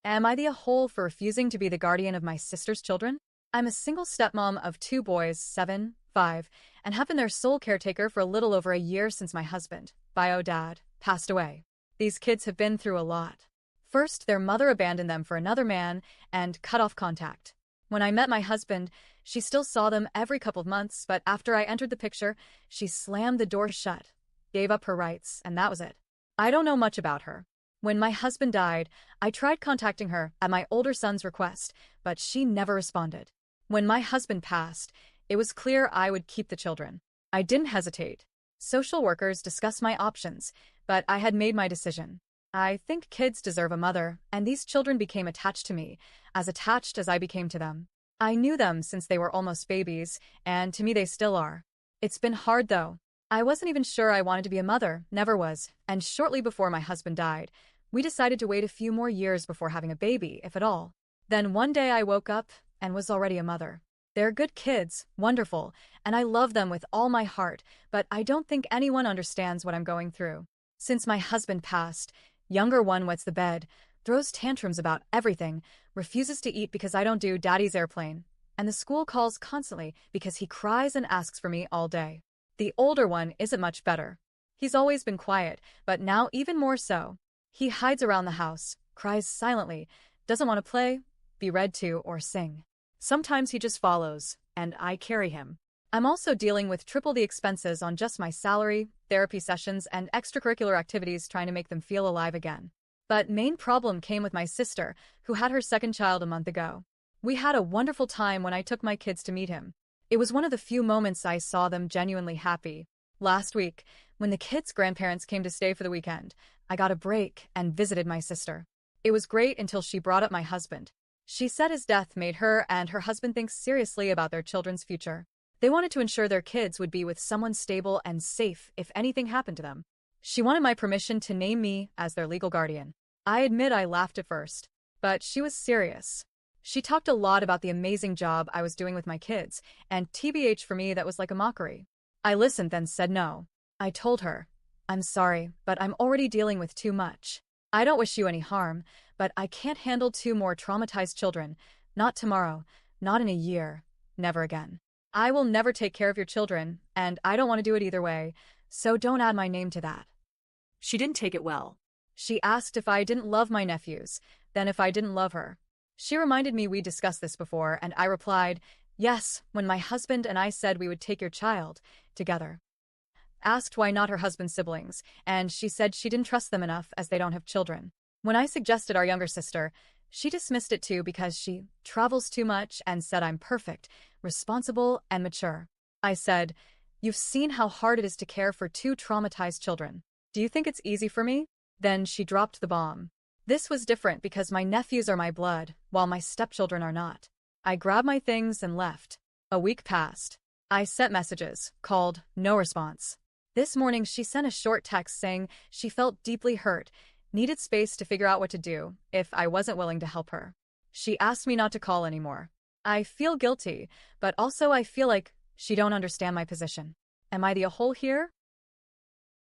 Am I the a-hole for refusing to be the guardian of my sister's children? I'm a single stepmom of two boys, 7, 5, and have been their sole caretaker for a little over a year since my husband, bio dad, passed away. These kids have been through a lot. First, their mother abandoned them for another man and cut off contact. When I met my husband, she still saw them every couple of months, but after I entered the picture, she slammed the door shut, gave up her rights, and that was it. I don't know much about her. When my husband died, I tried contacting her at my older son's request, but she never responded. When my husband passed, it was clear I would keep the children. I didn't hesitate. Social workers discussed my options, but I had made my decision. I think kids deserve a mother, and these children became attached to me, as attached as I became to them. I knew them since they were almost babies, and to me they still are. It's been hard though. I wasn't even sure I wanted to be a mother, never was, and shortly before my husband died, we decided to wait a few more years before having a baby, if at all. Then one day I woke up and was already a mother. They're good kids, wonderful, and I love them with all my heart, but I don't think anyone understands what I'm going through. Since my husband passed, younger one wets the bed, throws tantrums about everything, refuses to eat because I don't do daddy's airplane, and the school calls constantly because he cries and asks for me all day. The older one isn't much better. He's always been quiet, but now even more so. He hides around the house, cries silently, doesn't want to play, be read to, or sing. Sometimes he just follows, and I carry him. I'm also dealing with triple the expenses on just my salary, therapy sessions, and extracurricular activities trying to make them feel alive again. But main problem came with my sister, who had her second child a month ago. We had a wonderful time when I took my kids to meet him. It was one of the few moments I saw them genuinely happy. Last week, when the kids' grandparents came to stay for the weekend, I got a break and visited my sister. It was great until she brought up my husband. She said his death made her and her husband think seriously about their children's future. They wanted to ensure their kids would be with someone stable and safe if anything happened to them. She wanted my permission to name me as their legal guardian. I admit I laughed at first, but she was serious. She talked a lot about the amazing job I was doing with my kids, and TBH for me that was like a mockery. I listened then said no. I told her, I'm sorry, but I'm already dealing with too much. I don't wish you any harm, but I can't handle 2 more traumatized children. Not tomorrow, not in a year, never again. I will never take care of your children, and I don't want to do it either way, so don't add my name to that. She didn't take it well. She asked if I didn't love my nephews, then if I didn't love her. She reminded me we discussed this before, and I replied, yes, when my husband and I said we would take your child, together. Asked why not her husband's siblings, and she said she didn't trust them enough as they don't have children. When I suggested our younger sister, she dismissed it too because she travels too much and said I'm perfect, responsible, and mature. I said, you've seen how hard it is to care for 2 traumatized children. Do you think it's easy for me? Then she dropped the bomb. This was different because my nephews are my blood, while my stepchildren are not. I grabbed my things and left. A week passed. I sent messages, called, no response. This morning she sent a short text saying she felt deeply hurt, needed space to figure out what to do, if I wasn't willing to help her. She asked me not to call anymore. I feel guilty, but also I feel like she don't understand my position. Am I the a-hole here?